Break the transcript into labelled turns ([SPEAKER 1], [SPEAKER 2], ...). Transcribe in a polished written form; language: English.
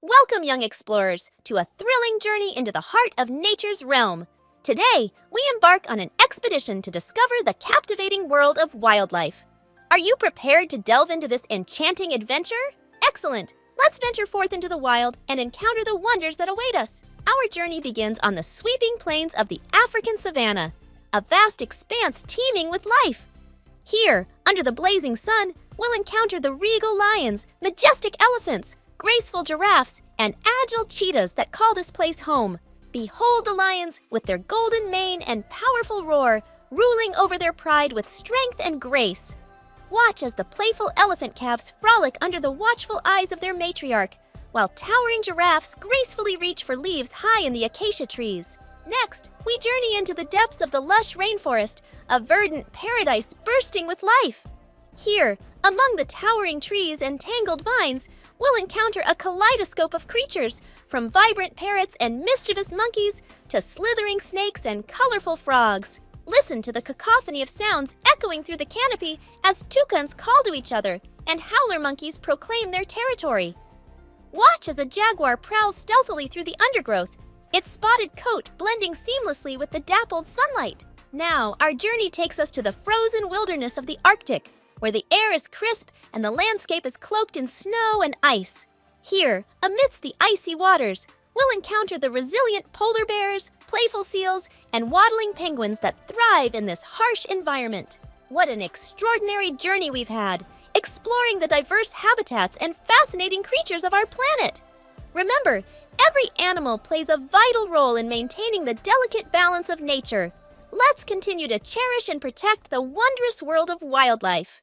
[SPEAKER 1] Welcome, young explorers, to a thrilling journey into the heart of nature's realm. Today, we embark on an expedition to discover the captivating world of wildlife. Are you prepared to delve into this enchanting adventure? Excellent! Let's venture forth into the wild and encounter the wonders that await us. Our journey begins on the sweeping plains of the African savanna, a vast expanse teeming with life. Here, under the blazing sun, we'll encounter the regal lions, majestic elephants, graceful giraffes, and agile cheetahs that call this place home. Behold the lions with their golden mane and powerful roar, ruling over their pride with strength and grace. Watch as the playful elephant calves frolic under the watchful eyes of their matriarch, while towering giraffes gracefully reach for leaves high in the acacia trees. Next, we journey into the depths of the lush rainforest, a verdant paradise bursting with life. Here, among the towering trees and tangled vines, we'll encounter a kaleidoscope of creatures, from vibrant parrots and mischievous monkeys to slithering snakes and colorful frogs. Listen to the cacophony of sounds echoing through the canopy as toucans call to each other and howler monkeys proclaim their territory. Watch as a jaguar prowls stealthily through the undergrowth, its spotted coat blending seamlessly with the dappled sunlight. Now, our journey takes us to the frozen wilderness of the Arctic, where the air is crisp and the landscape is cloaked in snow and ice. Here, amidst the icy waters, we'll encounter the resilient polar bears, playful seals, and waddling penguins that thrive in this harsh environment. What an extraordinary journey we've had, exploring the diverse habitats and fascinating creatures of our planet. Remember, every animal plays a vital role in maintaining the delicate balance of nature. Let's continue to cherish and protect the wondrous world of wildlife.